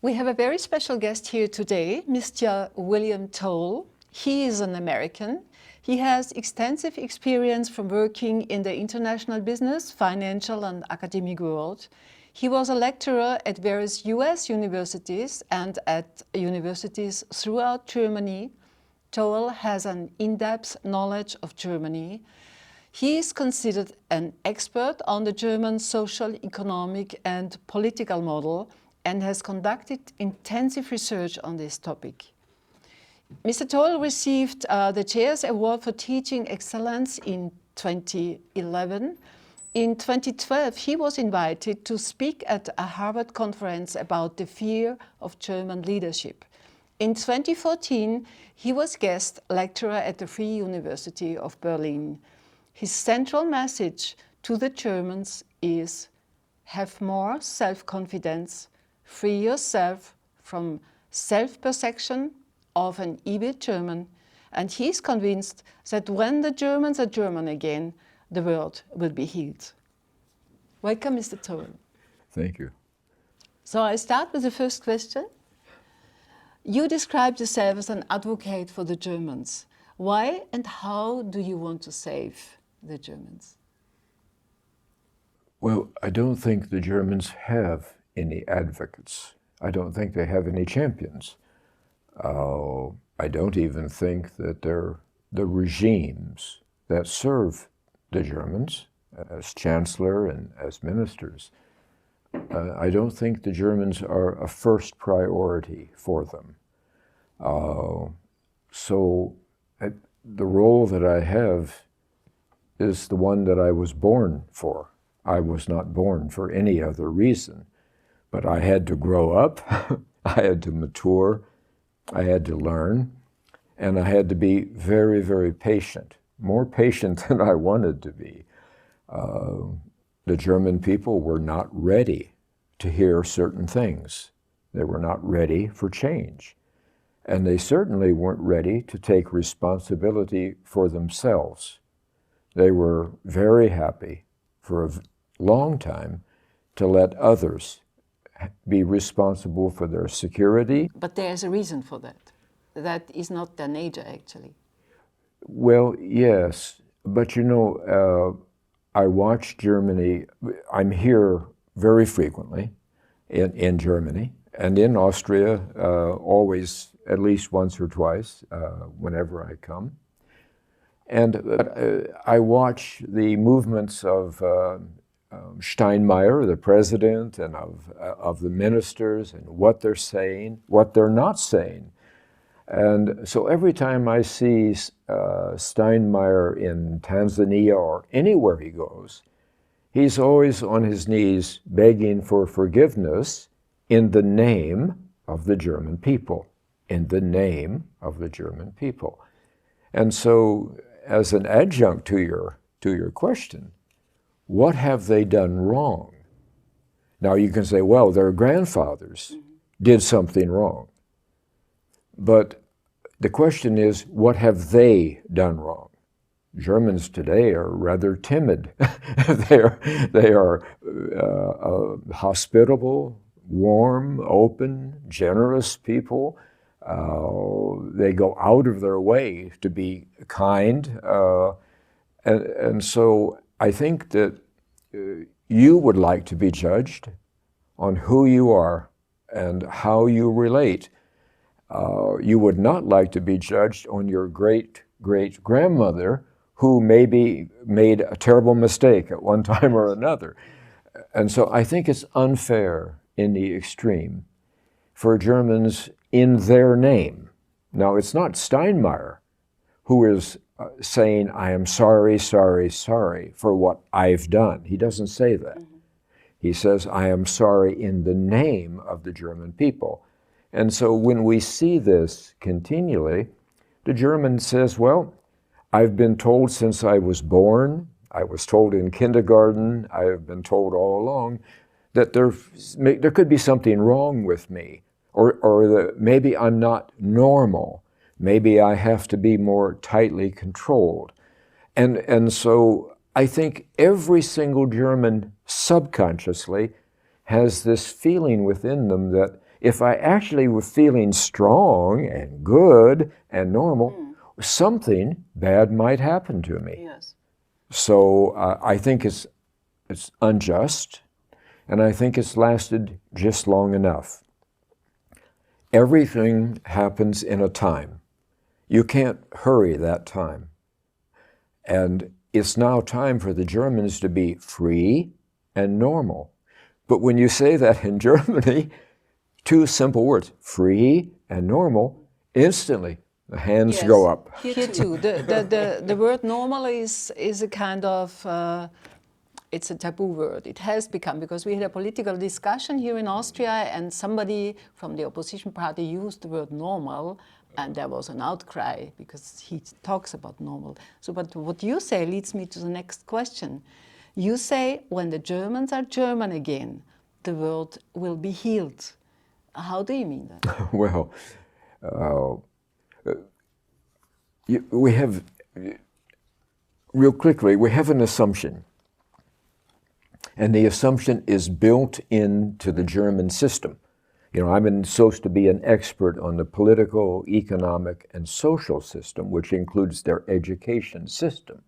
We have a very special guest here today, Mr. William Toel. He is an American. He has extensive experience from working in the international business, financial and academic world. He was a lecturer at various US universities and at universities throughout Germany. Toel has an in-depth knowledge of Germany. He is considered an expert on the German social, economic and political model and has conducted intensive research on this topic. Mr. Toel received the Chair's Award for Teaching Excellence in 2011. In 2012, he was invited to speak at a Harvard conference about the fear of German leadership. In 2014, he was guest lecturer at the Free University of Berlin. His central message to the Germans is: have more self-confidence, free yourself from self-perception of an evil German, and he is convinced that when the Germans are German again, the world will be healed. Welcome, Mr. Toel. Thank you. So I start with the first question. You describe yourself as an advocate for the Germans. Why and how do you want to save the Germans? Well, I don't think the Germans have any advocates. I don't think they have any champions. I don't even think that they're the regimes that serve the Germans as chancellor and as ministers. I don't think the Germans are a first priority for them. The role that I have is the one that I was born for. I was not born for any other reason, but I had to grow up, I had to mature, I had to learn, and I had to be very, very patient, more patient than I wanted to be. The German people were not ready to hear certain things. They were not ready for change. And they certainly weren't ready to take responsibility for themselves. They were very happy for a long time to let others be responsible for their security. But there's a reason for that. That is not their nature, actually. Well, yes, but you know, I watch Germany. I'm here very frequently in Germany and in Austria, always at least once or twice whenever I come. And I watch the movements of Steinmeier, the president, and of the ministers, and what they're saying, what they're not saying. And so every time I see Steinmeier in Tanzania or anywhere he goes, he's always on his knees begging for forgiveness in the name of the German people, in the name of the German people. And so, as an adjunct to your question, what have they done wrong? Now you can say, well, their grandfathers did something wrong. But the question is, what have they done wrong? Germans today are rather timid. they are hospitable, warm, open, generous people. They go out of their way to be kind. And so I think that you would like to be judged on who you are and how you relate. You would not like to be judged on your great-great-grandmother who maybe made a terrible mistake at one time or another. And so I think it's unfair in the extreme for Germans in their name. Now, it's not Steinmeier who is saying, I am sorry, sorry, sorry for what I've done. He doesn't say that. He says, I am sorry in the name of the German people. And so when we see this continually, the German says, well, I've been told since I was born, I was told in kindergarten, I have been told all along, that there could be something wrong with me, or that maybe I'm not normal. Maybe I have to be more tightly controlled. And so I think every single German subconsciously has this feeling within them that If I actually were feeling strong and good and normal, something bad might happen to me. Yes. So I think it's unjust, and I think it's lasted just long enough. Everything happens in a time. You can't hurry that time. And it's now time for the Germans to be free and normal. But when you say that in Germany, two simple words, free and normal, instantly the hands go up. Here too. The word normal is a kind of, it's a taboo word. It has become, because we had a political discussion here in Austria and somebody from the opposition party used the word normal, and there was an outcry because he talks about normal. So, but what you say leads me to the next question. You say when the Germans are German again, the world will be healed. How do you mean that? Well, we have, real quickly, we have an assumption. And the assumption is built into the German system. You know, I'm supposed to be an expert on the political, economic, and social system, which includes their education system.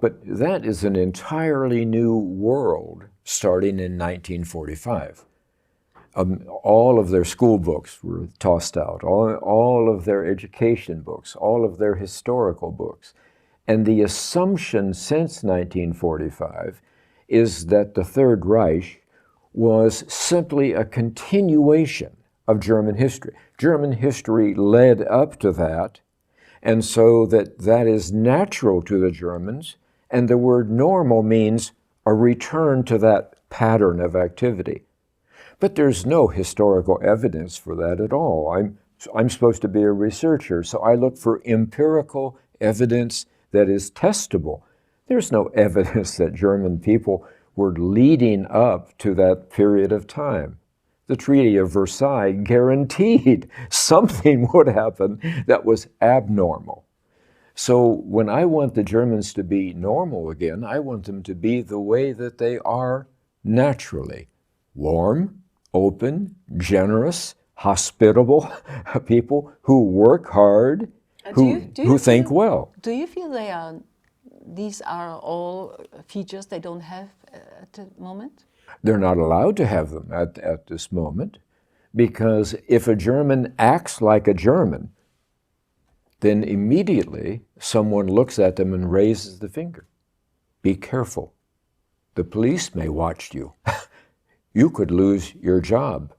But that is an entirely new world starting in 1945. All of their school books were tossed out, all of their education books, all of their historical books. And the assumption since 1945 is that the Third Reich was simply a continuation of German history. German history led up to that, and so that is natural to the Germans, and the word normal means a return to that pattern of activity. But there's no historical evidence for that at all. I'm supposed to be a researcher, so I look for empirical evidence that is testable. There's no evidence that German people were leading up to that period of time. The Treaty of Versailles guaranteed something would happen that was abnormal. So when I want the Germans to be normal again, I want them to be the way that they are naturally. Warm, open, generous, hospitable people who work hard, who think well. Do you feel these are all features they don't have at the moment? They're not allowed to have them at this moment, because if a German acts like a German, then immediately someone looks at them and raises the finger. Be careful. The police may watch you. You could lose your job.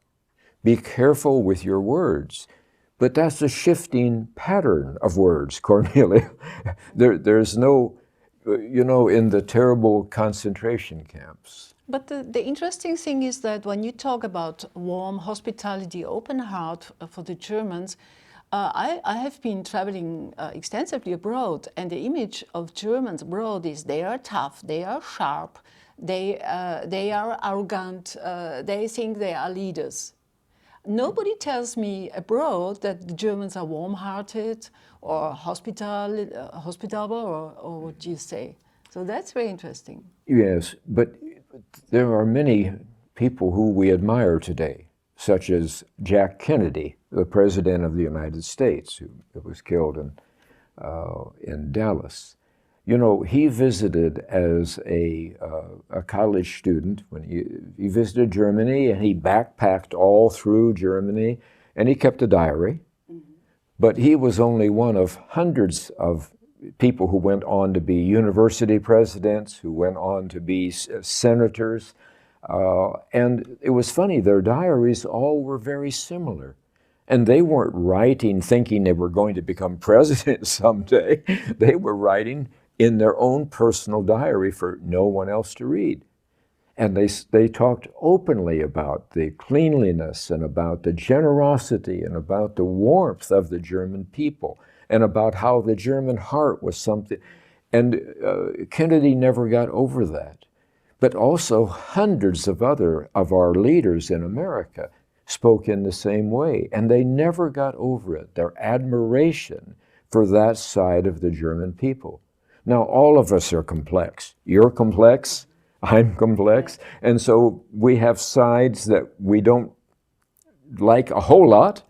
Be careful with your words. But that's a shifting pattern of words, Kornelia. There's no, in the terrible concentration camps. But the interesting thing is that when you talk about warm hospitality, open heart for the Germans, I have been traveling extensively abroad, and the image of Germans abroad is they are tough, they are sharp, they are arrogant, they think they are leaders. Nobody tells me abroad that the Germans are warm-hearted or hospitable, or what do you say? So that's very interesting. Yes, but there are many people who we admire today, such as Jack Kennedy, the President of the United States, who was killed in Dallas. You know, he visited as a college student when he visited Germany, and he backpacked all through Germany, and he kept a diary. Mm-hmm. But he was only one of hundreds of people who went on to be university presidents, who went on to be senators. And it was funny, their diaries all were very similar. And they weren't writing thinking they were going to become president someday. They were writing in their own personal diary for no one else to read. And they talked openly about the cleanliness and about the generosity and about the warmth of the German people and about how the German heart was something. And Kennedy never got over that. But also hundreds of our leaders in America spoke in the same way, and they never got over it, their admiration for that side of the German people. Now, all of us are complex. You're complex, I'm complex, and so we have sides that we don't like a whole lot.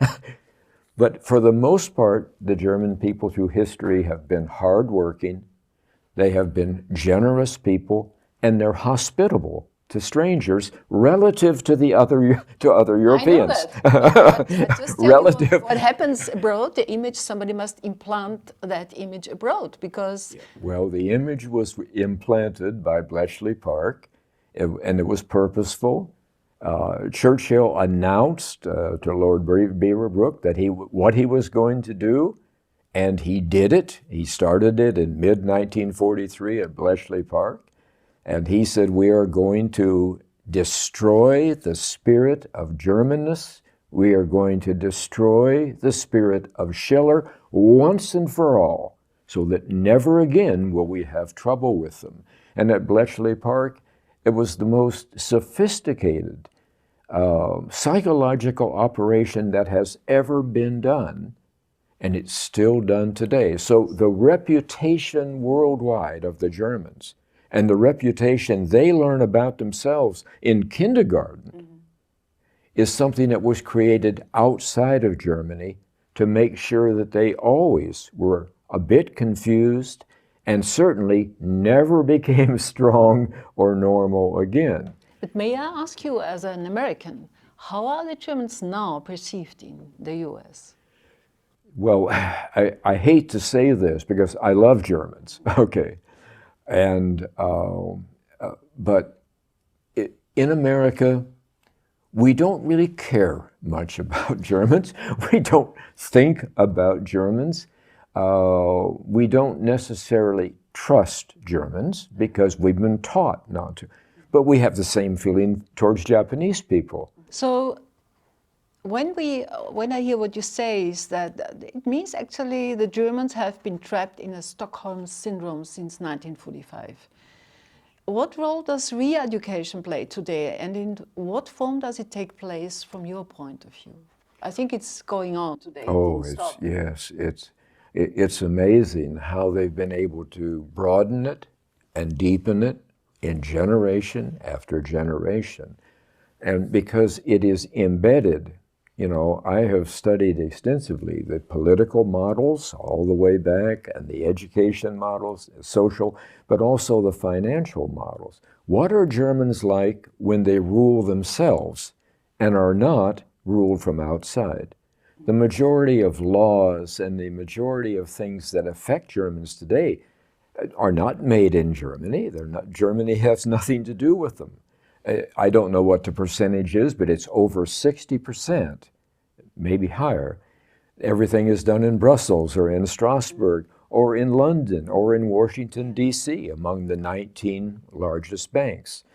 But for the most part, the German people through history have been hardworking, they have been generous people, and they're hospitable to strangers relative to other Europeans. I know that. But just tell Relative. me what happens abroad, the image, somebody must implant that image abroad because... Well, the image was implanted by Bletchley Park, and it was purposeful. Churchill announced to Lord Beaverbrook that what he was going to do, and he did it. He started it in mid-1943 at Bletchley Park, and he said, we are going to destroy the spirit of Germanness. We are going to destroy the spirit of Schiller once and for all, so that never again will we have trouble with them. And at Bletchley Park, it was the most sophisticated psychological operation that has ever been done, and it's still done today. So the reputation worldwide of the Germans and the reputation they learn about themselves in kindergarten is something that was created outside of Germany to make sure that they always were a bit confused and certainly never became strong or normal again. But may I ask you, as an American, how are the Germans now perceived in the US? Well, I hate to say this because I love Germans, okay, and but in America, we don't really care much about Germans. We don't think about Germans. We don't necessarily trust Germans because we've been taught not to. But we have the same feeling towards Japanese people. So when I hear what you say is that it means actually the Germans have been trapped in a Stockholm syndrome since 1945. What role does re-education play today, and in what form does it take place from your point of view? I think it's going on today. Oh, it's amazing how they've been able to broaden it and deepen it in generation after generation. And because it is embedded, you know, I have studied extensively the political models all the way back and the education models, social, but also the financial models. What are Germans like when they rule themselves and are not ruled from outside? The majority of laws and the majority of things that affect Germans today are not made in Germany. Germany has nothing to do with them. I don't know what the percentage is, but it's over 60%, maybe higher. Everything is done in Brussels or in Strasbourg or in London or in Washington, D.C., among the 19 largest banks.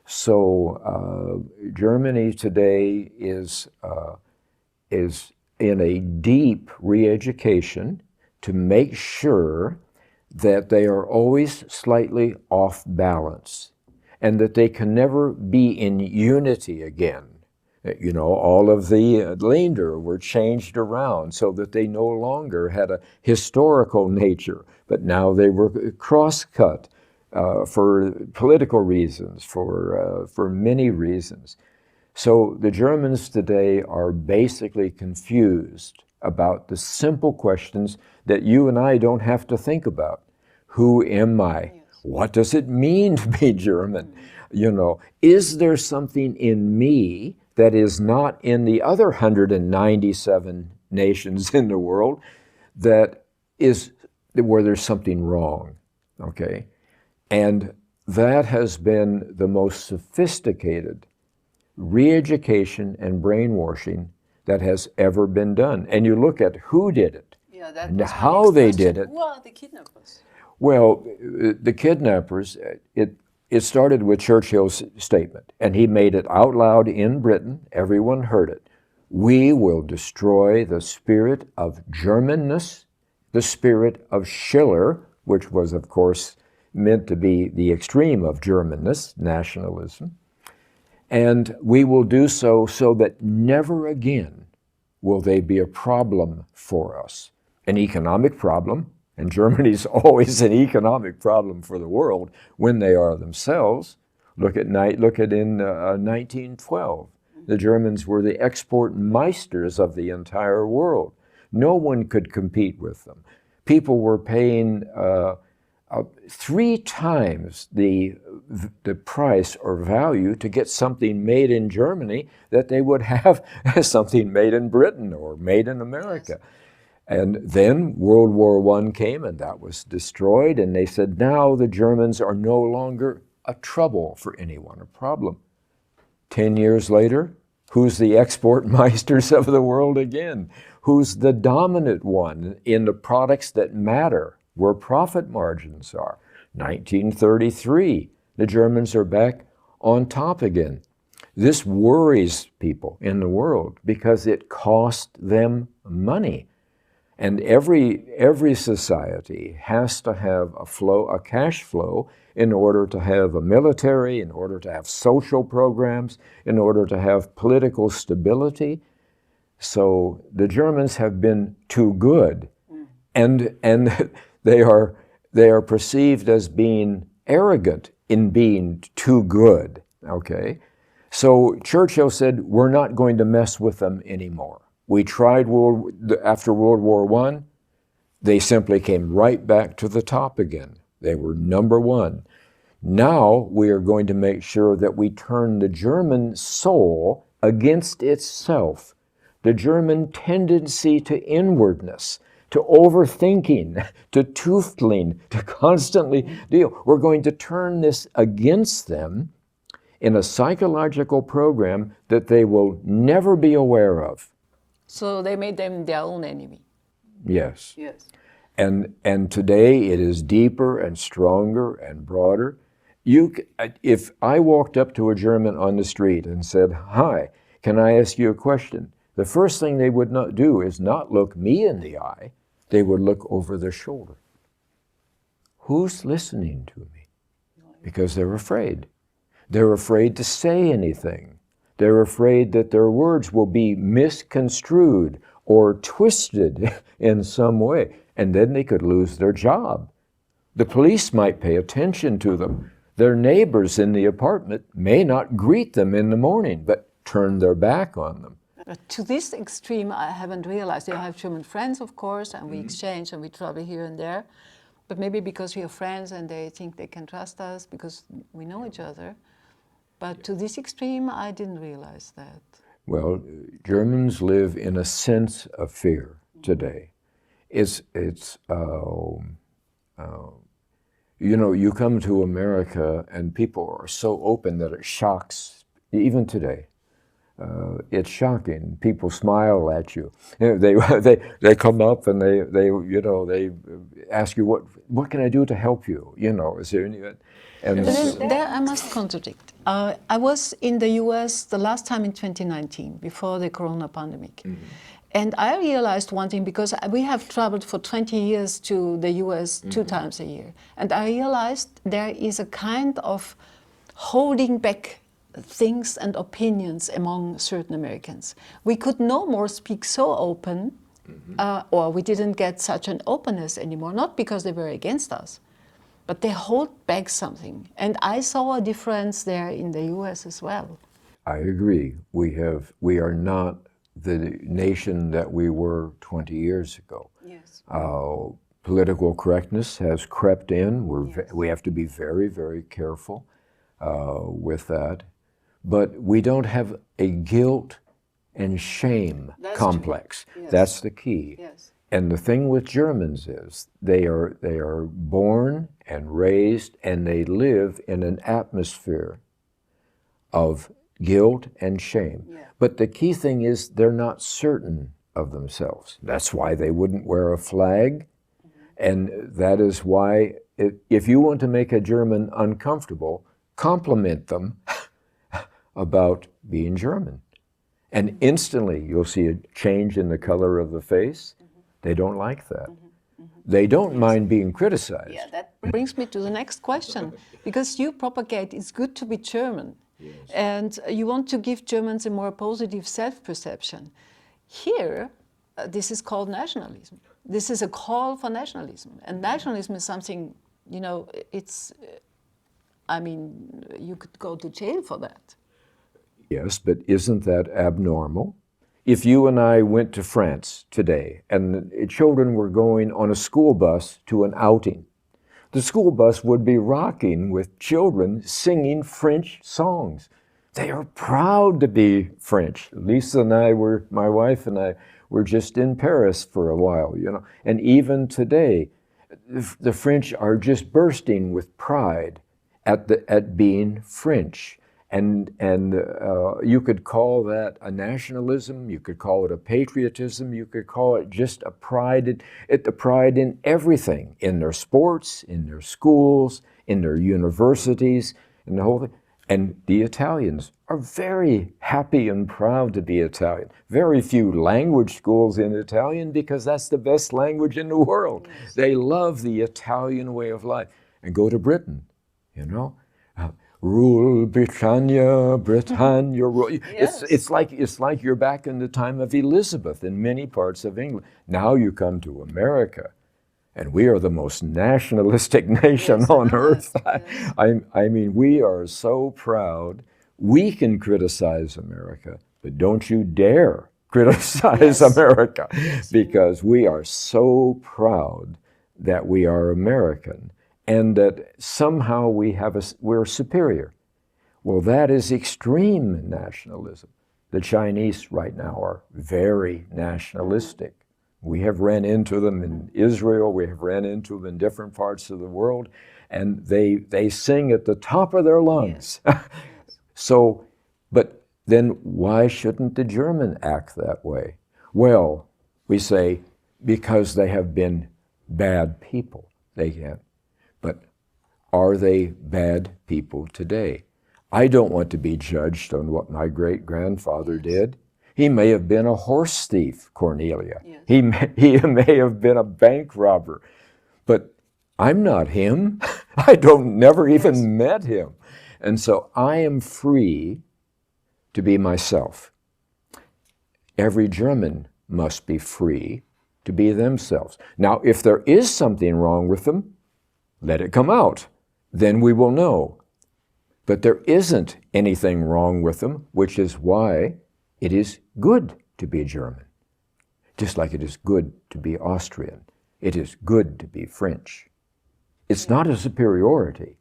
So Germany today is in a deep re-education to make sure that they are always slightly off balance and that they can never be in unity again. You know, all of the Länder were changed around so that they no longer had a historical nature, but now they were cross-cut for political reasons, for many reasons. So the Germans today are basically confused about the simple questions that you and I don't have to think about. Who am I? Yes. What does it mean to be German? You know, is there something in me that is not in the other 197 nations in the world that is where there's something wrong, okay? And that has been the most sophisticated re-education and brainwashing that has ever been done. And you look at who did it, and how they did it. Who are the kidnappers? Well, the kidnappers, it started with Churchill's statement, and he made it out loud in Britain. Everyone heard it. We will destroy the spirit of Germanness, the spirit of Schiller, which was, of course, meant to be the extreme of Germanness, nationalism. And we will do so that never again will they be a problem for us. An economic problem, and Germany's always an economic problem for the world when they are themselves. Look at in 1912. The Germans were the export meisters of the entire world. No one could compete with them. People were paying 3 times the price or value to get something made in Germany that they would have something made in Britain or made in America. And then World War I came and that was destroyed, and they said, now the Germans are no longer a trouble for anyone, a problem. 10 years later, who's the export meisters of the world again? Who's the dominant one in the products that matter, where profit margins are? 1933, the Germans are back on top again. This worries people in the world because it cost them money. And every society has to have a cash flow in order to have a military, in order to have social programs, in order to have political stability. So the Germans have been too good, and they are perceived as being arrogant in being too good. Okay, so Churchill said, "We're not going to mess with them anymore." We tried after World War I, they simply came right back to the top again. They were number one. Now we are going to make sure that we turn the German soul against itself, the German tendency to inwardness, to overthinking, to tootling, to constantly deal. We're going to turn this against them in a psychological program that they will never be aware of. So they made them their own enemy. Yes. Yes. And today it is deeper and stronger and broader. If I walked up to a German on the street and said, "Hi, can I ask you a question?" The first thing they would not do is not look me in the eye. They would look over their shoulder. Who's listening to me? Because they're afraid. They're afraid to say anything. They're afraid that their words will be misconstrued or twisted in some way, and then they could lose their job. The police might pay attention to them. Their neighbors in the apartment may not greet them in the morning, but turn their back on them. To this extreme, I haven't realized. I have German friends, of course, and we exchange and we travel here and there. But maybe because we are friends and they think they can trust us because we know each other. But to this extreme, I didn't realize that. Well, Germans live in a sense of fear today. You come to America and people are so open that it shocks, even today. It's shocking. People smile at you. They come up and they ask you, what can I do to help you? Is there any? And there I must contradict. I was in the US the last time in 2019, before the corona pandemic. And I realized one thing, because we have traveled for 20 years to the US 2 times a year. And I realized there is a kind of holding back things and opinions among certain Americans. We could no more speak so open, or we didn't get such an openness anymore, not because they were against us, but they hold back something. And I saw a difference there in the US as well. I agree. We are not the nation that we were 20 years ago. Yes. Political correctness has crept in. We have to be very, very careful with that. But we don't have a guilt and shame complex. Yes. That's the key. Yes. And the thing with Germans is they are born and raised and they live in an atmosphere of guilt and shame. Yeah. But the key thing is they're not certain of themselves. That's why they wouldn't wear a flag. And that is why if you want to make a German uncomfortable, compliment them about being German. And instantly you'll see a change in the color of the face. They don't like that. They don't mind being criticized. Yeah, that brings me to the next question. Because you propagate it's good to be German. Yes. And you want to give Germans a more positive self-perception. Here, this is called nationalism. This is a call for nationalism. And nationalism is something, you could go to jail for that. Yes, but isn't that abnormal? If you and I went to France today and the children were going on a school bus to an outing, the school bus would be rocking with children singing French songs. They are proud to be French. Lisa and I were, my wife and I, were just in Paris for a while, you know. And even today, the French are just bursting with pride at being French. And you could call that a nationalism, you could call it a patriotism, you could call it just a pride, the pride in everything, in their sports, in their schools, in their universities, and the whole thing. And the Italians are very happy and proud to be Italian. Very few language schools in Italian because that's the best language in the world. Yes. They love the Italian way of life. And go to Britain, you know. Rule Britannia, Britannia, rule. Yes. It's like you're back in the time of Elizabeth in many parts of England. Now you come to America, and we are the most nationalistic nation on earth. Yes. I mean, we are so proud. We can criticize America, but don't you dare criticize America, because we are so proud that we are American. And that somehow we're superior. Well, that is extreme nationalism. The Chinese right now are very nationalistic. We have ran into them in Israel, we have ran into them in different parts of the world, and they sing at the top of their lungs. Yes. So, but then why shouldn't the German act that way? Well, we say, because they have been bad people, they can. But are they bad people today? I don't want to be judged on what my great-grandfather did. He may have been a horse thief, Kornelia. Yes. He may have been a bank robber. But I'm not him. I never even met him. And so I am free to be myself. Every German must be free to be themselves. Now, if there is something wrong with them, let it come out. Then we will know. But there isn't anything wrong with them, which is why it is good to be German. Just like it is good to be Austrian. It is good to be French. It's not a superiority.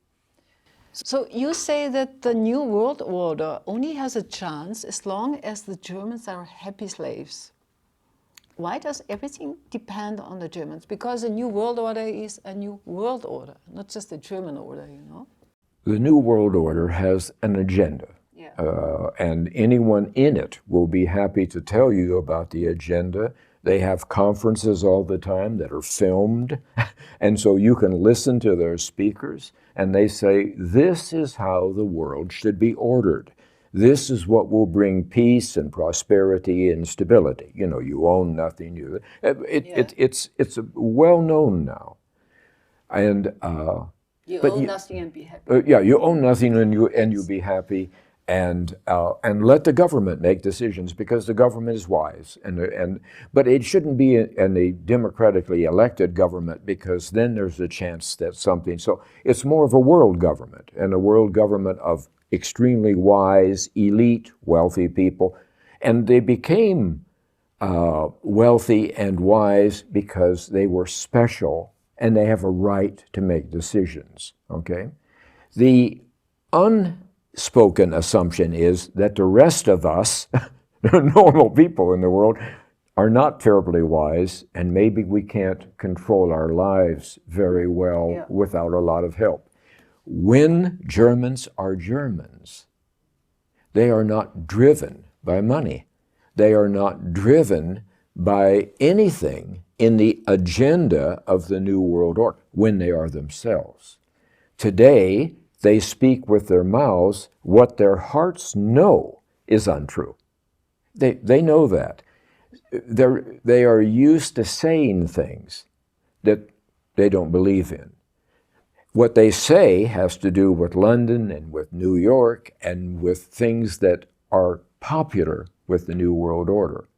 So you say that the New World Order only has a chance as long as the Germans are happy slaves. Why does everything depend on the Germans? Because a new world order is a new world order, not just a German order, you know? The New World Order has an agenda. Yeah. And anyone in it will be happy to tell you about the agenda. They have conferences all the time that are filmed. And so you can listen to their speakers, and they say, this is how the world should be ordered. This is what will bring peace and prosperity and stability. You know, you own nothing. It's well known now, and you own nothing and be happy. You own nothing and you be happy, and let the government make decisions because the government is wise. But it shouldn't be in a democratically elected government because then there's a chance that something. So it's more of a world government, and a world government of extremely wise, elite, wealthy people. And they became wealthy and wise because they were special and they have a right to make decisions, okay? The unspoken assumption is that the rest of us, normal people in the world, are not terribly wise, and maybe we can't control our lives very well without a lot of help. When Germans are Germans, they are not driven by money. They are not driven by anything in the agenda of the New World Order when they are themselves. Today, they speak with their mouths what their hearts know is untrue. They know that. They are used to saying things that they don't believe in. What they say has to do with London and with New York and with things that are popular with the New World Order.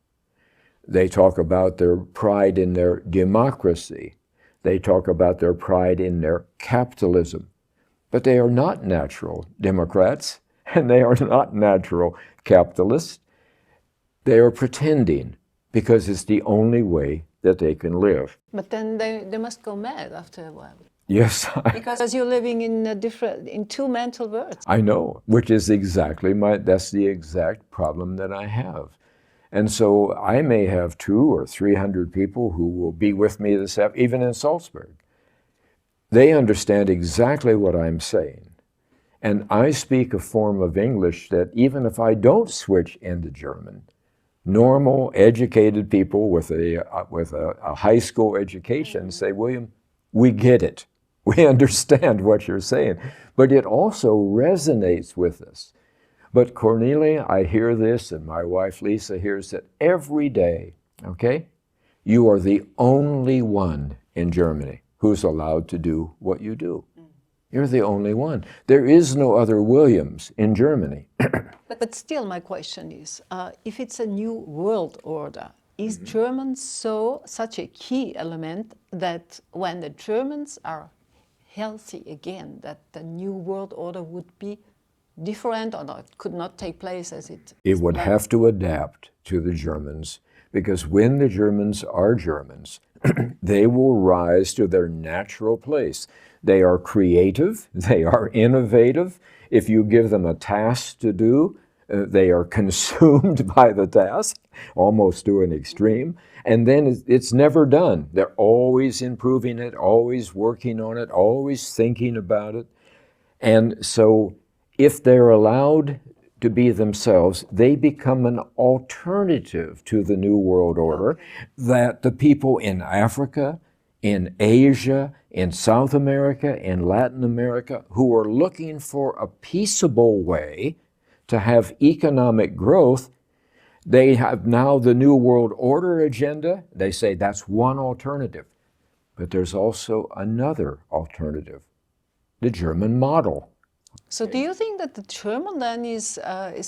They talk about their pride in their democracy. They talk about their pride in their capitalism. But they are not natural Democrats. and they are not natural capitalists. They are pretending because it's the only way that they can live. But then they must go mad after a while. Yes, Because you're living in two mental worlds. I know, which is exactly that's the exact problem that I have. And so I may have 200 or 300 people who will be with me this afternoon, even in Salzburg. They understand exactly what I'm saying. And I speak a form of English that even if I don't switch into German, normal, educated people with a high school education say, William, we get it. We understand what you're saying. But it also resonates with us. But Kornelia, I hear this, and my wife Lisa hears it every day, okay? You are the only one in Germany who's allowed to do what you do. You're the only one. There is no other Williams in Germany. But still, my question is, if it's a new world order, is German such a key element that when the Germans are healthy again, that the new world order would be different or not, could not take place as it It would have to adapt to the Germans, because when the Germans are Germans, they will rise to their natural place. They are creative, they are innovative. If you give them a task to do, they are consumed by the task, almost to an extreme, and then it's never done. They're always improving it, always working on it, always thinking about it. And so if they're allowed to be themselves, they become an alternative to the New World Order that the people in Africa, in Asia, in South America, in Latin America, who are looking for a peaceable way to have economic growth, they have now the New World Order agenda. They say that's one alternative. But there's also another alternative, the German model. So do you think that the German then is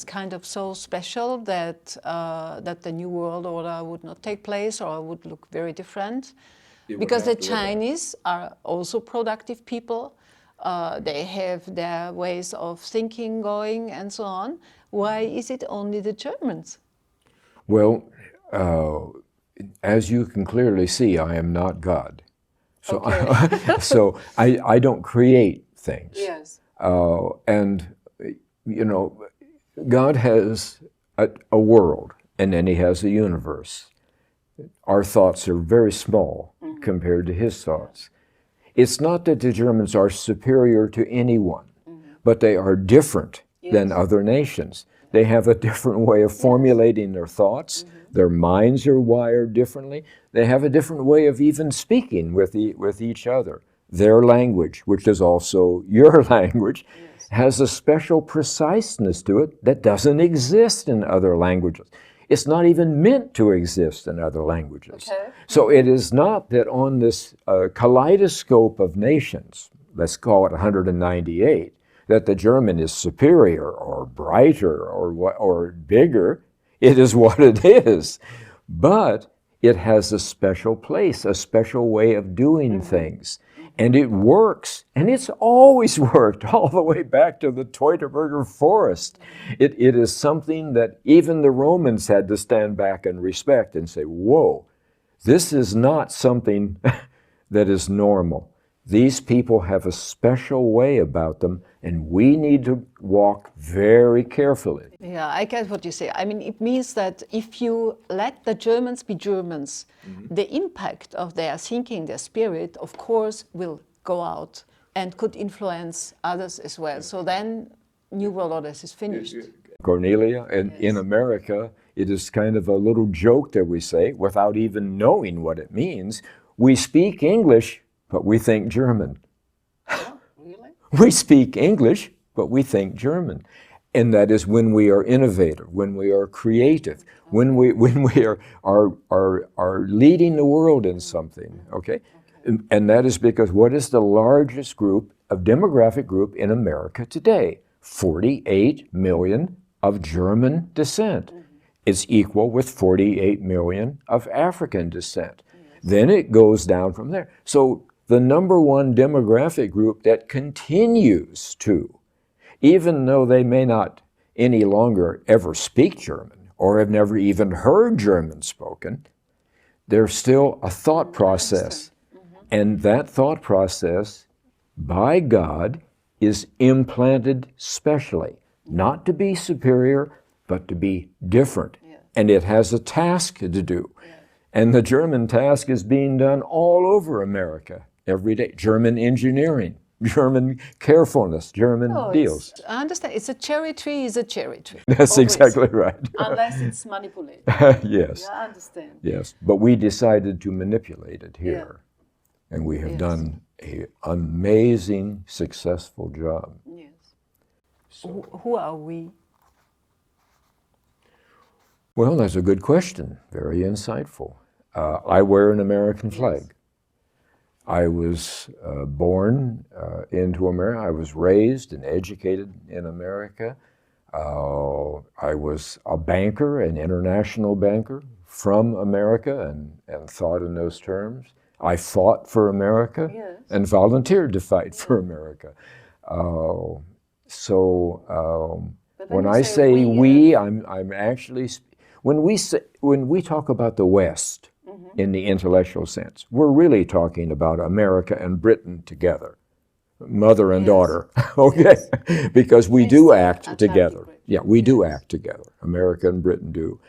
kind of so special that that the New World Order would not take place or would look very different? Because the Chinese are also productive people. They have their ways of thinking going and so on. Why is it only the Germans? Well, as you can clearly see, I am not God. So, Okay. so I don't create things. Yes. And, you know, God has a world, and then he has a universe. Our thoughts are very small compared to his thoughts. It's not that the Germans are superior to anyone, but they are different than other nations. They have a different way of formulating their thoughts. Their minds are wired differently. They have a different way of even speaking with each other. Their language, which is also your language, has a special preciseness to it that doesn't exist in other languages. It's not even meant to exist in other languages. Okay. So it is not that on this kaleidoscope of nations, let's call it 198, that the German is superior or brighter or bigger. It is what it is. But it has a special place, a special way of doing things. And it works, and it's always worked all the way back to the Teutoburger Forest. It is something that even the Romans had to stand back and respect and say, whoa, this is not something that is normal. These people have a special way about them, and we need to walk very carefully. Yeah, I get what you say. I mean, it means that if you let the Germans be Germans, the impact of their thinking, their spirit, of course, will go out and could influence others as well. So then New World Order is finished. Cornelia, and in America, it is kind of a little joke that we say without even knowing what it means. We speak English, but we think German. Oh, really? We speak English, but we think German. And that is when we are innovative, when we are creative, when we are leading the world in something, okay? And that is because what is the largest group of demographic group in America today? 48 million of German descent. It's equal with 48 million of African descent. Then it goes down from there. So the number one demographic group that continues to even though they may not any longer ever speak German or have never even heard German spoken, there's still a thought process. And that thought process, by God, is implanted specially, not to be superior, but to be different. Yeah. And it has a task to do. Yeah. And the German task is being done all over America every day. German engineering, German carefulness, German deals. I understand. It's a cherry tree is a cherry tree. That's always. Exactly right. Unless it's manipulated. Yes. Yeah, I understand. Yes. But we decided to manipulate it here. Yeah. And we have done an amazing, successful job. Yes. So. Who are we? Well, that's a good question. Very insightful. I wear an American flag. Yes. I was born into America. I was raised and educated in America. I was a banker, an international banker from America, and thought in those terms. I fought for America and volunteered to fight for America. When I say we, I'm actually, when we talk about the West, in the intellectual sense, we're really talking about America and Britain together, mother and daughter, okay? Because we do act together. Yeah, we do act together. America and Britain do.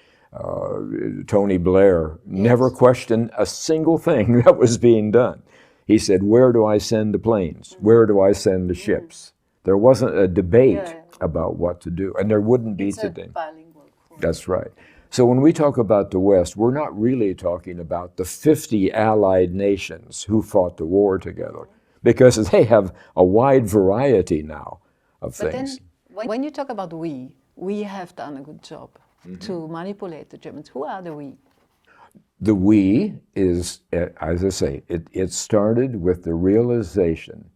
Tony Blair never questioned a single thing that was being done. He said, where do I send the planes? Where do I send the ships? There wasn't a debate about what to do, and there wouldn't be today. That's right. So when we talk about the West, we're not really talking about the 50 allied nations who fought the war together, because they have a wide variety now of things. Then, when you talk about we have done a good job to manipulate the Germans. Who are the we? The we is, as I say, it started with the realization.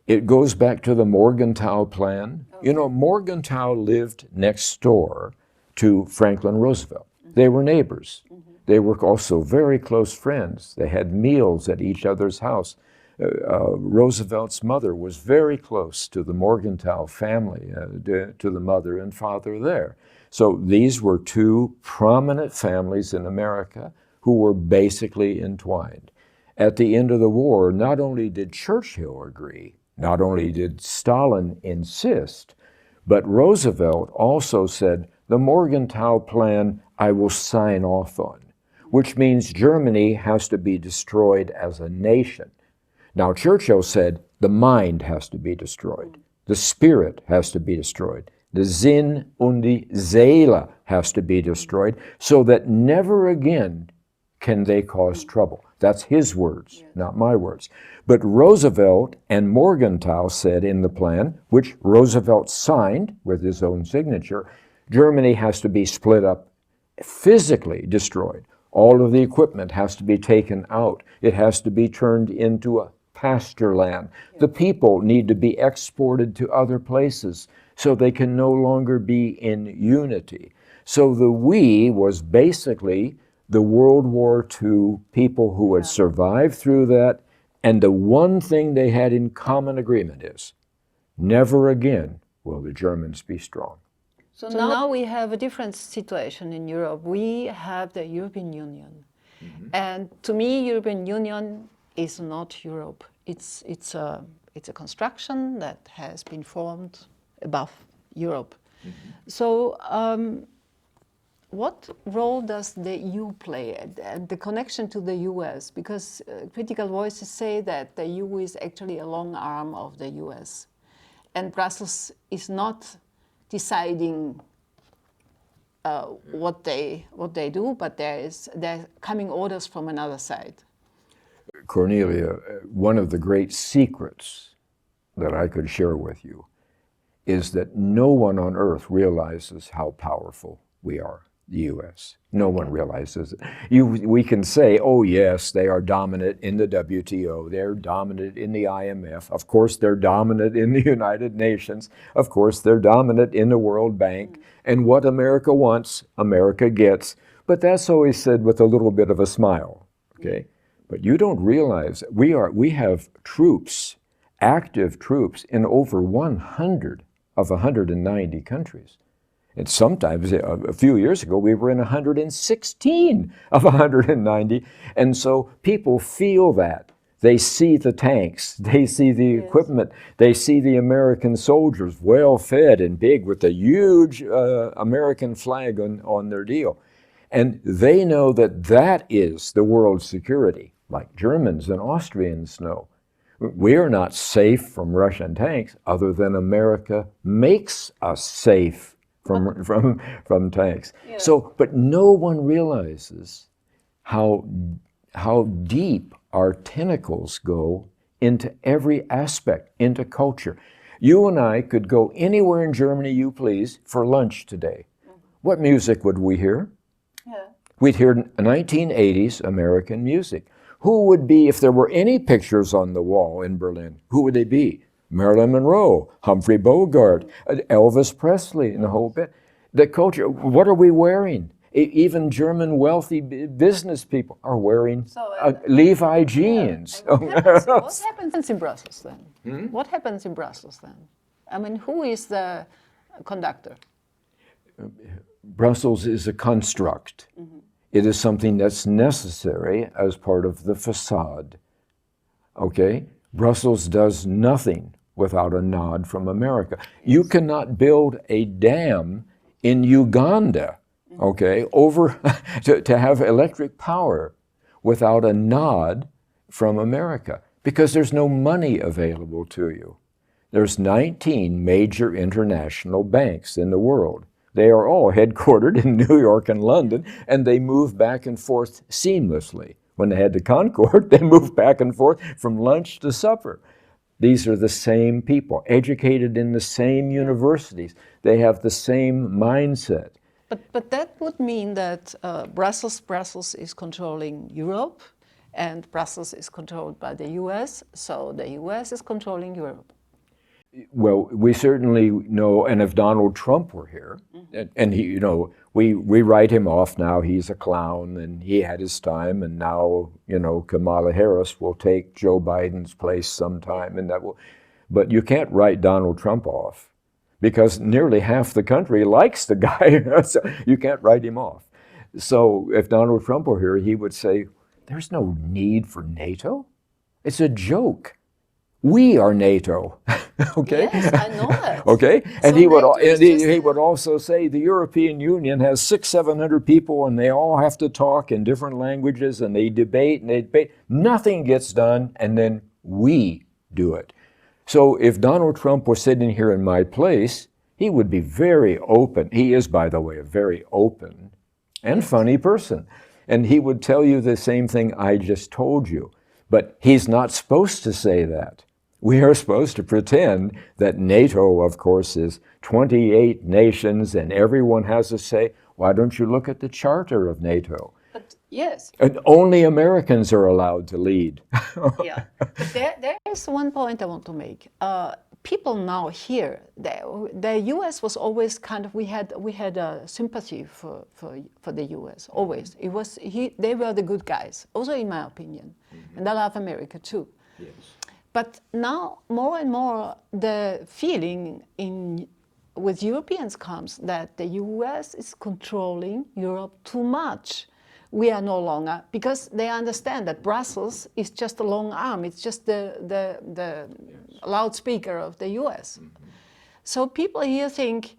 It goes back to the Morgenthau Plan. Okay. You know, Morgenthau lived next door to Franklin Roosevelt. They were neighbors. They were also very close friends. They had meals at each other's house. Roosevelt's mother was very close to the Morgenthau family, to the mother and father there. So these were two prominent families in America who were basically entwined. At the end of the war, not only did Churchill agree, not only did Stalin insist, but Roosevelt also said, the Morgenthau Plan I will sign off on, which means Germany has to be destroyed as a nation. Now, Churchill said the mind has to be destroyed. The spirit has to be destroyed. The Sinn und die Seele has to be destroyed so that never again can they cause trouble. That's his words, not my words. But Roosevelt and Morgenthau said in the plan, which Roosevelt signed with his own signature, Germany has to be split up, physically destroyed. All of the equipment has to be taken out. It has to be turned into a pasture land. The people need to be exported to other places so they can no longer be in unity. So the we was basically the World War II people who had survived through that, and the one thing they had in common agreement is, never again will the Germans be strong. So now we have a different situation in Europe. We have the European Union. And to me, European Union is not Europe. It's a construction that has been formed above Europe. So what role does the EU play and the connection to the US? Because critical voices say that the EU is actually a long arm of the US. And Brussels is not deciding what they do, but there are coming orders from another side. Cornelia, one of the great secrets that I could share with you is that no one on earth realizes how powerful we are, the U.S. No one realizes it. We can say, oh yes, they are dominant in the WTO, they're dominant in the IMF, of course they're dominant in the United Nations, of course they're dominant in the World Bank, and what America wants, America gets, but that's always said with a little bit of a smile, okay? But you don't realize we have troops, active troops in over 100 of 190 countries. And sometimes, a few years ago, we were in 116 of 190. And so people feel that. They see the tanks, they see the equipment, they see the American soldiers well fed and big with a huge American flag on their deal. And they know that that is the world's security, like Germans and Austrians know. We are not safe from Russian tanks other than America makes us safe from tanks. Yeah. So, but no one realizes how deep our tentacles go into every aspect, into culture. You and I could go anywhere in Germany you please for lunch today. What music would we hear? Yeah. We'd hear 1980s American music. Who would be, if there were any pictures on the wall in Berlin, who would they be? Marilyn Monroe, Humphrey Bogart, Elvis Presley, and the whole bit. The culture, what are we wearing? Even German wealthy business people are wearing Levi jeans. Yeah. What happens in Brussels then? What happens in Brussels then? I mean, who is the conductor? Brussels is a construct. It is something that's necessary as part of the facade. Okay? Brussels does nothing without a nod from America. You cannot build a dam in Uganda, okay, over to have electric power without a nod from America, because there's no money available to you. There's 19 major international banks in the world. They are all headquartered in New York and London, and they move back and forth seamlessly. When they had the Concorde, they moved back and forth from lunch to supper. These are the same people, educated in the same universities. They have the same mindset. But that would mean that Brussels is controlling Europe, and Brussels is controlled by the US, so the US is controlling Europe. Well, we certainly know, and if Donald Trump were here, and he, you know, we write him off now, he's a clown, and he had his time, and now, you know, Kamala Harris will take Joe Biden's place sometime, and that will, but you can't write Donald Trump off, because nearly half the country likes the guy, so you can't write him off. So if Donald Trump were here, he would say, there's no need for NATO. It's a joke. We are NATO, okay? Yes, I know that. Okay, and So he would also say the European Union has 600-700 people, and they all have to talk in different languages, and they debate and they debate. Nothing gets done, and then we do it. So if Donald Trump was sitting here in my place, he would be very open. He is, by the way, a very open and funny person, and he would tell you the same thing I just told you. But he's not supposed to say that. We are supposed to pretend that NATO, of course, is 28 nations and everyone has a say. Why don't you look at the charter of NATO? But yes. And only Americans are allowed to lead. Yeah. But there is one point I want to make. People now here, the U.S. was always kind of, we had a sympathy for the U.S. always. It was they were the good guys, also in my opinion, and I love America too. Yes. But now more and more the feeling with Europeans comes that the U.S. is controlling Europe too much. We are no longer, because they understand that Brussels is just a long arm. It's just the loudspeaker of the U.S. So people here think,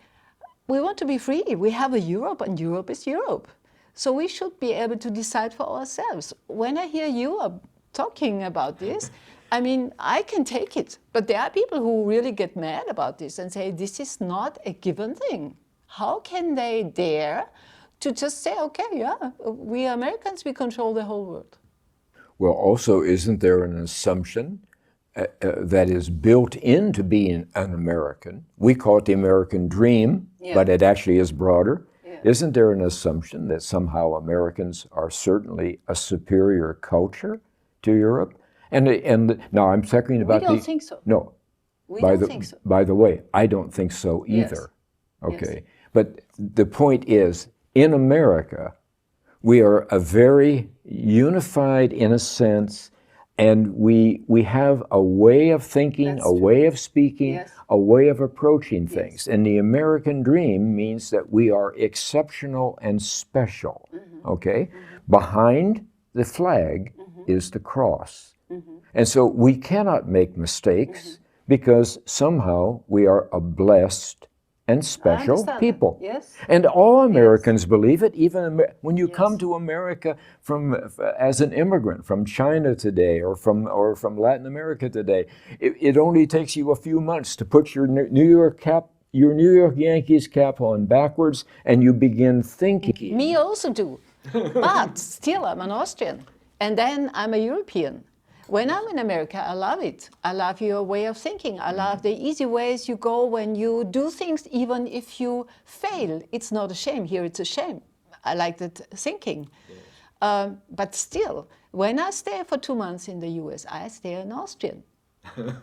we want to be free. We have a Europe, and Europe is Europe. So we should be able to decide for ourselves. When I hear you talking about this, I mean, I can take it. But there are people who really get mad about this and say, this is not a given thing. How can they dare to just say, okay, yeah, we Americans, we control the whole world? Well, also, isn't there an assumption that is built into being an American? We call it the American dream, but it actually is broader. Yeah. Isn't there an assumption that somehow Americans are certainly a superior culture to Europe? And now I'm talking about we don't think so. No. We don't think so. By the way, I don't think so either. Yes. Okay. Yes. But the point is, in America, we are a very unified, in a sense, And we have a way of thinking, That's a true. way of speaking, Yes. a way of approaching Yes. things. And the American dream means that we are exceptional and special, okay? Behind the flag is the cross. And so we cannot make mistakes because somehow we are a blessed and special understand people. that. Yes. And all Americans believe it, even when you Yes. come to America from as an immigrant from China today or from Latin America today, it only takes you a few months to put your your New York Yankees cap on backwards, and you begin thinking. Me also do. But still, I'm an Austrian. And then I'm a European. When I'm in America, I love it. I love your way of thinking. I love the easy ways you go when you do things, even if you fail. It's not a shame. Here it's a shame. I like that thinking. Yes. But still, when I stay for 2 months in the US, I stay an Austrian.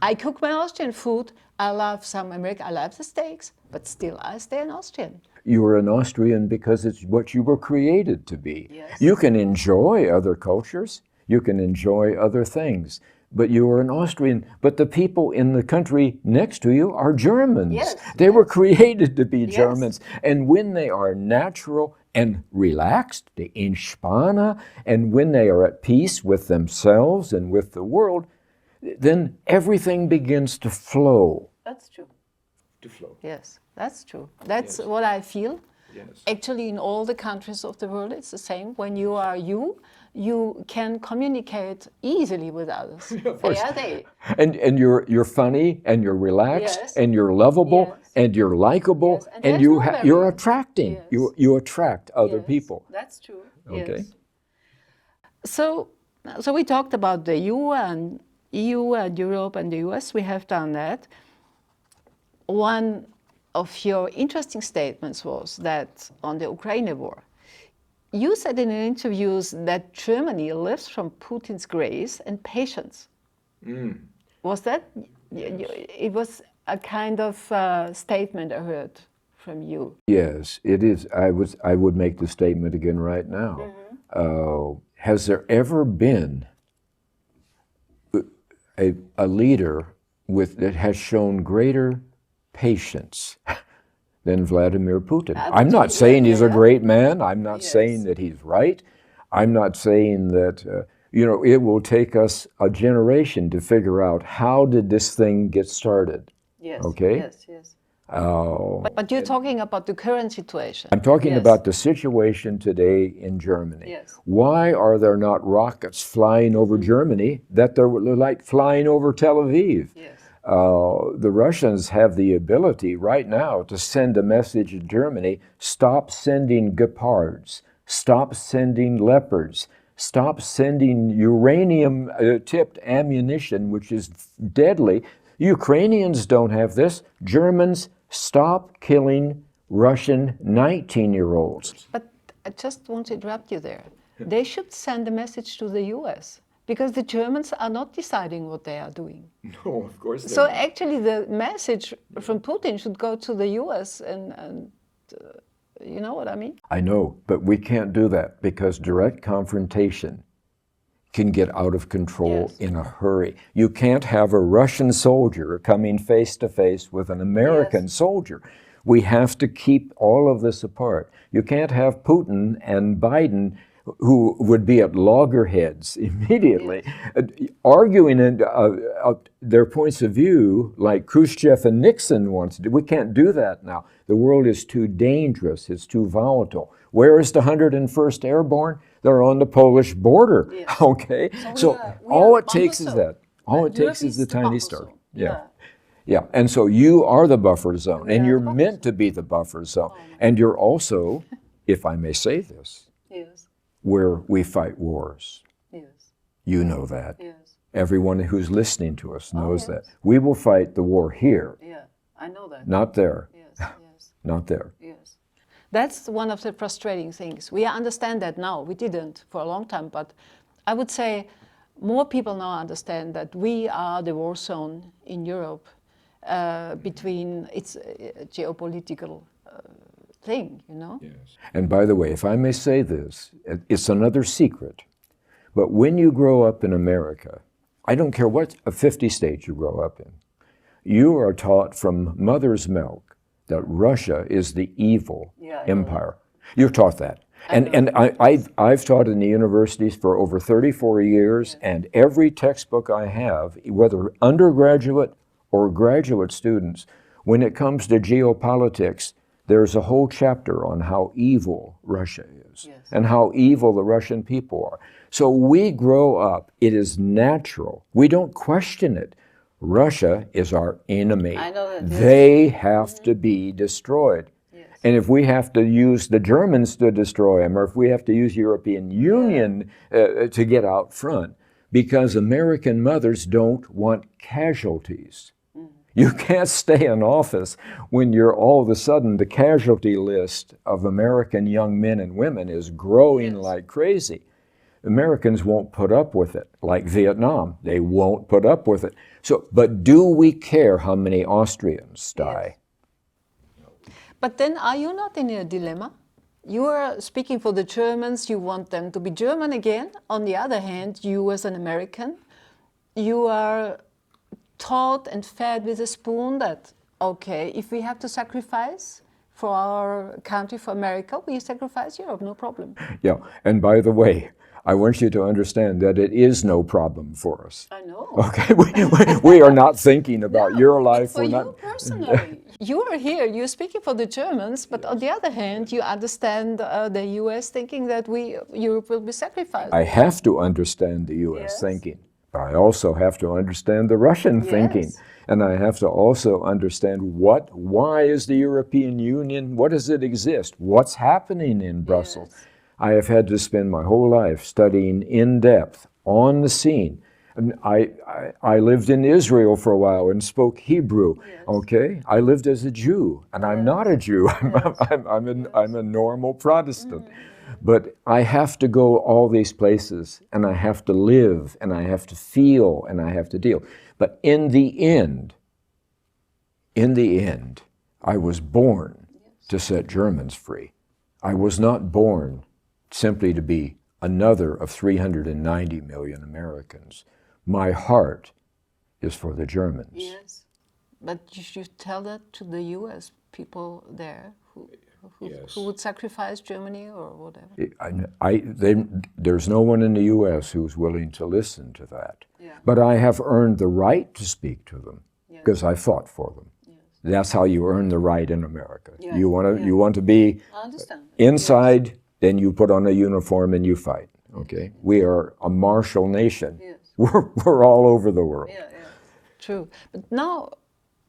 I cook my Austrian food. I love some American. I love the steaks, but still I stay an Austrian. You are an Austrian because it's what you were created to be. Yes. You can enjoy other cultures, you can enjoy other things, but you are an Austrian. But the people in the country next to you are Germans. Yes. They were created to be Yes. Germans. And when they are natural and relaxed, they entspannen, and when they are at peace with themselves and with the world, then everything begins to flow. That's true. To flow. Yes, that's true. That's Yes. what I feel. Yes. Actually, in all the countries of the world, it's the same. When you are you can communicate easily with others. They are they. And you're funny, and you're relaxed, Yes. and you're lovable, Yes. and you're likable, Yes. And and there's you no barrier. you're attracting. Yes. You attract other Yes, people. That's true. Okay. Yes. So we talked about the EU and Europe and the US. We have done that. One of your interesting statements was that on the Ukraine war, you said in interviews that Germany lives from Putin's grace and patience. Was that? It was a kind of statement I heard from you. Yes, it is. I would make the statement again right now. Has there ever been a leader that has shown greater patience than Vladimir Putin? I'm not saying he's a great man. I'm not saying that he's right. I'm not saying that, it will take us a generation to figure out how did this thing get started. Yes. Okay? Yes. Yes. But you're talking about the current situation. I'm talking Yes. about the situation today in Germany. Yes. Why are there not rockets flying over Germany that they're like flying over Tel Aviv? Yes. The Russians have the ability right now to send a message to Germany: stop sending Gepards, stop sending Leopards, stop sending uranium-tipped ammunition, which is deadly. Ukrainians don't have this. Germans, stop killing Russian 19-year-olds. But I just want to interrupt you there. They should send a message to the US because the Germans are not deciding what they are doing. No, of course not. So actually the message from Putin should go to the US and you know what I mean? I know, but we can't do that because direct confrontation can get out of control Yes. in a hurry. You can't have a Russian soldier coming face to face with an American soldier. We have to keep all of this apart. You can't have Putin and Biden, who would be at loggerheads immediately, arguing their points of view like Khrushchev and Nixon once did. We can't do that now. The world is too dangerous. It's too volatile. Where is the 101st Airborne? They're on the Polish border. Yes. Okay? So all it takes is that. All it takes is the tiny start. Yeah. Yeah, and so you are the buffer zone, and you're meant to be the buffer zone. And you're also, if I may say this, Yes. where we fight wars. Yes. You know that. Yes. Everyone who's listening to us knows that. We will fight the war here, Yeah. I know that. not there, Yes. Yes. not there. Yes. That's one of the frustrating things. We understand that now. We didn't for a long time, but I would say more people now understand that we are the war zone in Europe between its geopolitical thing, you know? Yes. And by the way, if I may say this, it's another secret, but when you grow up in America I don't care what 50 states you grow up in. You are taught from mother's milk that Russia is the evil empire. You're taught that. And I've taught in the universities for over 34 years, and every textbook I have, whether undergraduate or graduate students, when it comes to geopolitics, there's a whole chapter on how evil Russia is and how evil the Russian people are. So we grow up, it is natural. We don't question it. Russia is our enemy. I know that. They have to be destroyed. And if we have to use the Germans to destroy them, or if we have to use European Union to get out front, because American mothers don't want casualties. You can't stay in office when you're all of a sudden the casualty list of American young men and women is growing like crazy. Americans won't put up with it, like Vietnam. They won't put up with it. So, but do we care how many Austrians die? But then are you not in a dilemma? You are speaking for the Germans, you want them to be German again. On the other hand, you as an American, you are taught and fed with a spoon that, okay, if we have to sacrifice for our country, for America, we sacrifice Europe, no problem. Yeah, and by the way, I want you to understand that it is no problem for us. I know. Okay, we are not thinking about your life. For you personally, you are here, you're speaking for the Germans, but on the other hand, you understand the US thinking that Europe will be sacrificed. I have to understand the US thinking. I also have to understand the Russian thinking. And I have to also understand why is the European Union, what does it exist? What's happening in Brussels? I have had to spend my whole life studying in depth, on the scene. And I lived in Israel for a while and spoke Hebrew, okay? I lived as a Jew, and I'm not a Jew. I'm a normal Protestant. But I have to go all these places, and I have to live, and I have to feel, and I have to deal. But in the end, I was born to set Germans free. I was not born simply to be another of 390 million Americans. My heart is for the Germans. Yes, but you should tell that to the US people there who would sacrifice Germany or whatever. There's no one in the US who's willing to listen to that. But I have earned the right to speak to them because I fought for them. That's how you earn the right in America. You want to be inside, then you put on a uniform and you fight. Okay, we are a martial nation. We're all over the world. True. But now,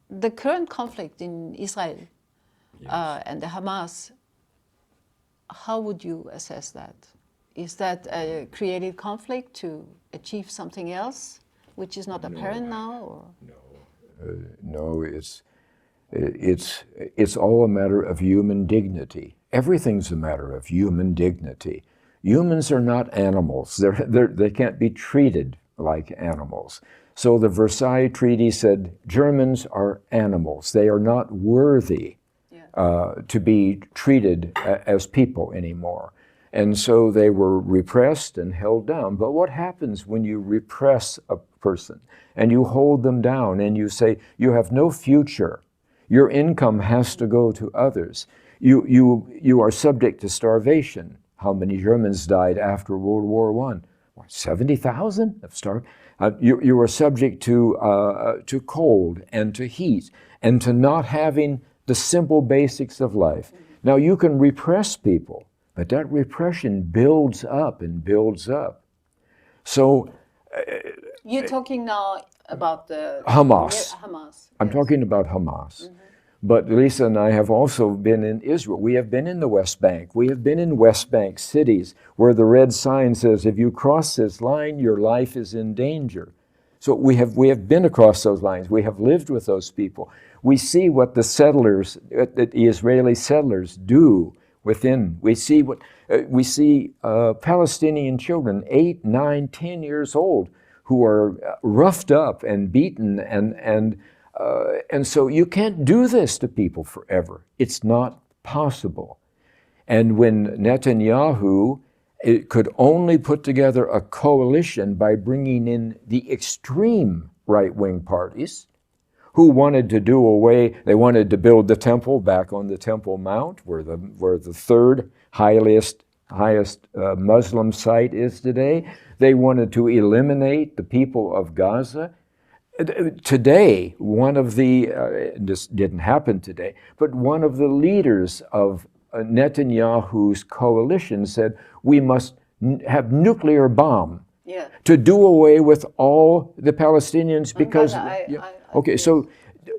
the current conflict in Israel and the Hamas, how would you assess that? Is that a created conflict to achieve something else, which is not apparent now? Or? No, it's all a matter of human dignity. Everything's a matter of human dignity. Humans are not animals. They can't be treated like animals. So the Versailles Treaty said Germans are animals. They are not worthy to be treated as people anymore. And so they were repressed and held down. But what happens when you repress a person and you hold them down and you say, you have no future, your income has to go to others, you are subject to starvation. How many Germans died after World War I? 70,000 of starvation. You are subject to cold and to heat and to not having the simple basics of life. Now you can repress people, but that repression builds up and builds up. So you're talking now about the Hamas. I'm yes. talking about Hamas. But Lisa and I have also been in Israel. We have been in the West Bank. We have been in West Bank cities where the red sign says, if you cross this line, your life is in danger. So we have been across those lines. We have lived with those people. We see what the settlers, the Israeli settlers do within. We see Palestinian children, 8, 9, 10 years old, who are roughed up and beaten and so you can't do this to people forever. It's not possible. And when Netanyahu it could only put together a coalition by bringing in the extreme right-wing parties who wanted to do away, they wanted to build the temple back on the Temple Mount, where the third highest Muslim site is today. They wanted to eliminate the people of Gaza. Today, one of the, this didn't happen today, but one of the leaders of Netanyahu's coalition said, we must have nuclear bomb to do away with all the Palestinians because... Okay, so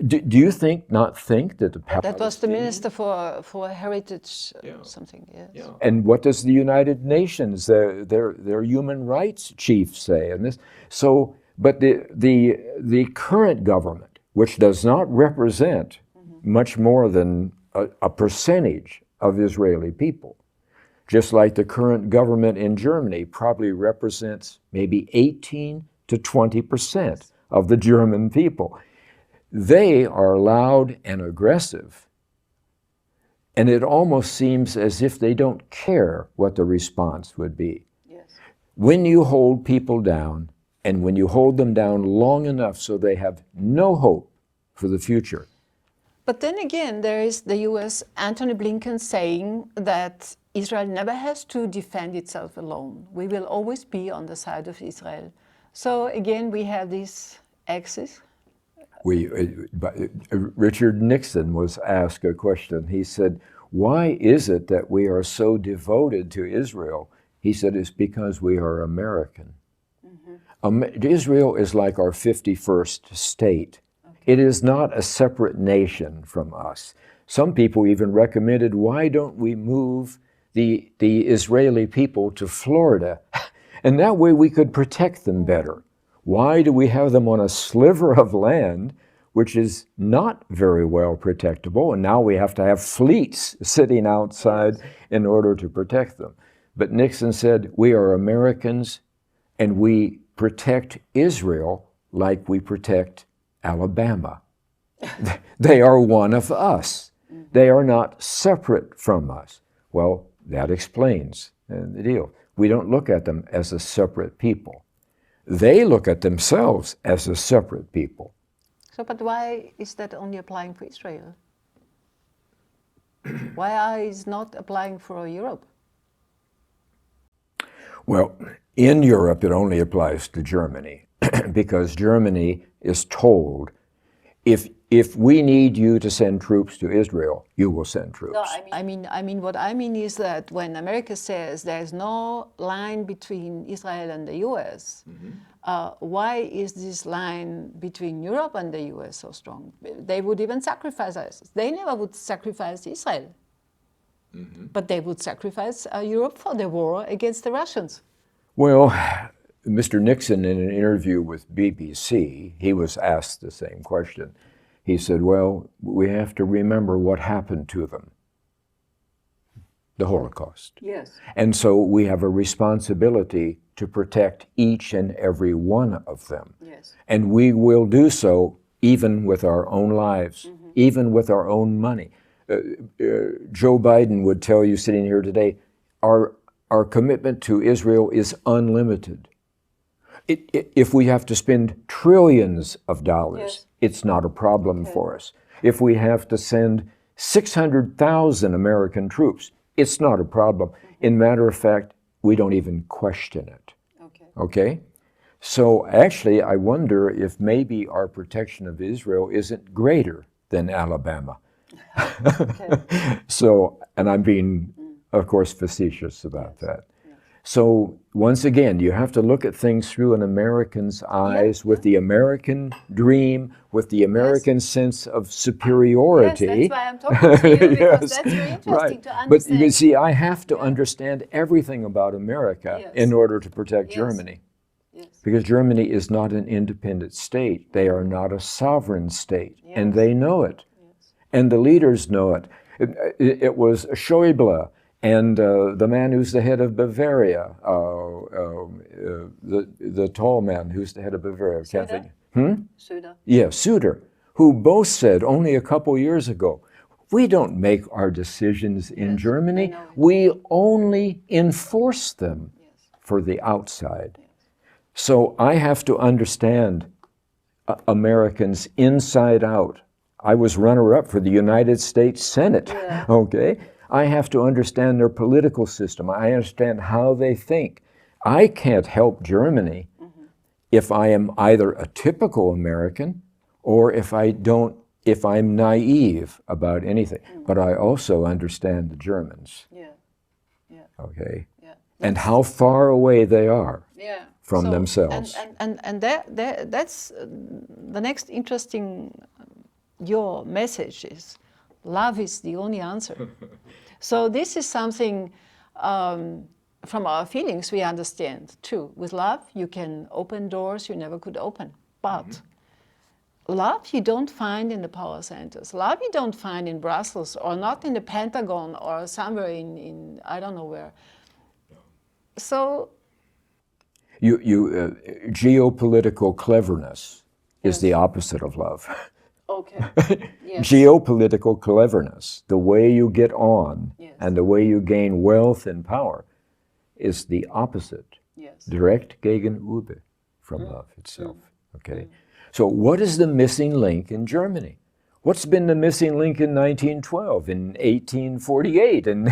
do you not think that the Palestinians... That was the Minister for Heritage something, yes. Yeah. And what does the United Nations, their human rights chief say? And this, so, but the current government, which does not represent much more than a percentage of Israeli people, just like the current government in Germany probably represents maybe 18 to 20% of the German people. They are loud and aggressive, and it almost seems as if they don't care what the response would be. Yes. When you hold people down, and when you hold them down long enough so they have no hope for the future. But then again, there is the US, Antony Blinken, saying that Israel never has to defend itself alone. We will always be on the side of Israel. So again, we have this axis. Richard Nixon was asked a question. He said, why is it that we are so devoted to Israel? He said, it's because we are American. Israel is like our 51st state. It is not a separate nation from us. Some people even recommended, why don't we move the Israeli people to Florida? And that way we could protect them better. Why do we have them on a sliver of land which is not very well protectable, and now we have to have fleets sitting outside in order to protect them? But Nixon said, we are Americans, and we protect Israel like we protect Alabama. They are one of us. They are not separate from us. Well, that explains the deal. We don't look at them as a separate people. They look at themselves as a separate people. So, but why is that only applying for Israel? Why is not applying for Europe? Well, in Europe, it only applies to Germany because Germany is told, if we need you to send troops to Israel, you will send troops. No, I mean, what I mean is that when America says there's no line between Israel and the US, why is this line between Europe and the US so strong? They would even sacrifice us. They never would sacrifice Israel. But they would sacrifice Europe for the war against the Russians. Well, Mr. Nixon, in an interview with BBC, he was asked the same question. He said, well, we have to remember what happened to them. The Holocaust. Yes. And so we have a responsibility to protect each and every one of them. Yes. And we will do so even with our own lives, even with our own money. Joe Biden would tell you sitting here today, our commitment to Israel is unlimited. If we have to spend trillions of dollars, it's not a problem for us. If we have to send 600,000 American troops, it's not a problem. In matter of fact, we don't even question it. Okay? So actually, I wonder if maybe our protection of Israel isn't greater than Alabama. So, and I'm being, of course, facetious about that. So once again, you have to look at things through an American's eyes, with the American dream, with the American sense of superiority. Yes, that's why I'm talking to you, because that's very interesting to understand. But you see, I have to understand everything about America in order to protect Germany. Because Germany is not an independent state. They are not a sovereign state, and they know it. And the leaders know it. It was Schäuble and the man who's the head of Bavaria, the tall man who's the head of Bavaria. Söder? Yeah, Söder, who both said only a couple years ago, We don't make our decisions in Yes, Germany. I know. We only enforce them Yes. for the outside. So I have to understand Americans inside out. I was runner-up for the United States Senate, Yeah. okay? I have to understand their political system. I understand how they think. I can't help Germany if I am either a typical American or if I'm naive about anything. But I also understand the Germans, Yeah. Yeah. okay? Yeah. And how far away they are Yeah. from themselves. And that's the next interesting, your message is, love is the only answer. So this is something from our feelings we understand too. With love, you can open doors you never could open. But love you don't find in the power centers. Love you don't find in Brussels or not in the Pentagon or somewhere in I don't know where. So geopolitical cleverness is the opposite of love. okay. Yes. Geopolitical cleverness, the way you get on Yes. and the way you gain wealth and power, is the opposite, Yes. direct gegenüber from love itself. Okay. So what is the missing link in Germany? What's been the missing link in 1912, in 1848, and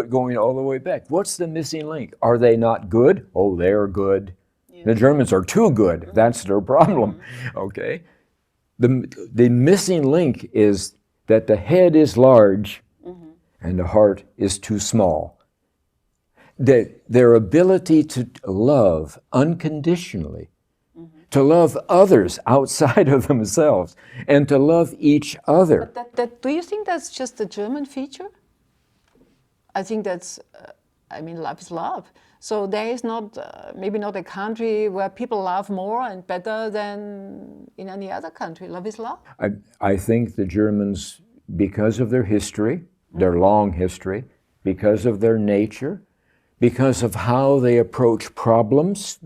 going all the way back? What's the missing link? Are they not good? Oh, they're good. Yeah. The Germans are too good. That's their problem. Okay. The missing link is that the head is large and the heart is too small. Their ability to love unconditionally, to love others outside of themselves, and to love each other. But do you think that's just a German feature? I think that's, love is love. So there is not, maybe not a country where people love more and better than in any other country. Love is love. I think the Germans, because of their history, their long history, because of their nature, because of how they approach problems,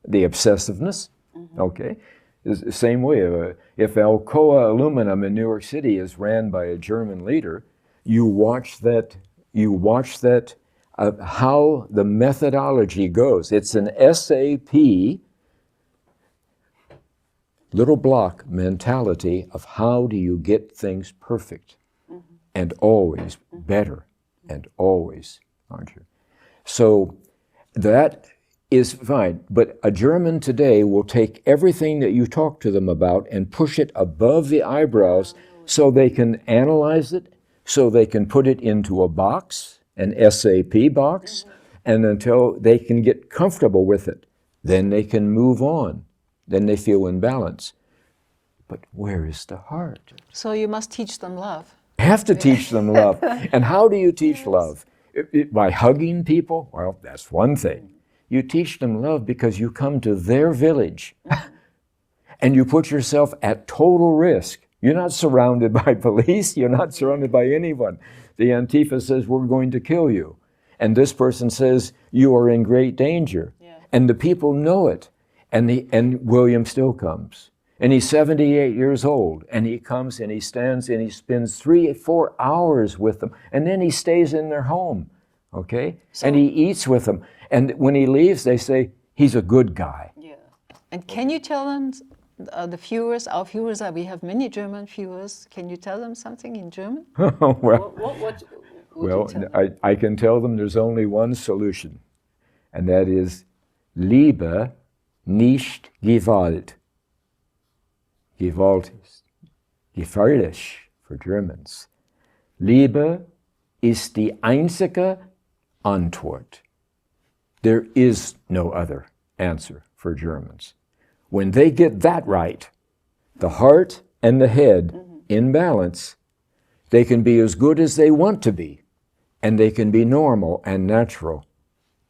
the obsessiveness, okay? It's the same way, if Alcoa Aluminum in New York City is ran by a German leader, you watch that, how the methodology goes. It's an SAP, little block mentality of how do you get things perfect and always better and always, aren't you? So that is fine, but a German today will take everything that you talk to them about and push it above the eyebrows so they can analyze it, so they can put it into a box, an SAP box, and until they can get comfortable with it, then they can move on. Then they feel in balance. But where is the heart? So you must teach them love. Have to teach them love. And how do you teach love? By hugging people? Well, that's one thing. You teach them love because you come to their village and you put yourself at total risk. You're not surrounded by police. You're not surrounded by anyone. The Antifa says, we're going to kill you. And this person says, you are in great danger. Yeah. And the people know it. And William still comes. And he's 78 years old. And he comes and he stands and he spends 3-4 hours with them. And then he stays in their home. Okay? So, and he eats with them. And when he leaves, they say, he's a good guy. Yeah. And can you tell them, the viewers, our viewers, we have many German viewers, can you tell them something in German? Well, what I can tell them there's only one solution, and that is Liebe, nicht Gewalt. Gewalt ist gefährlich for Germans. Liebe ist die einzige Antwort. There is no other answer for Germans. When they get that right, the heart and the head in balance, they can be as good as they want to be, and they can be normal and natural,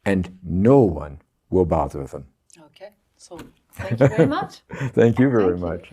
and no one will bother them. Okay, so thank you very much. Thank you very much.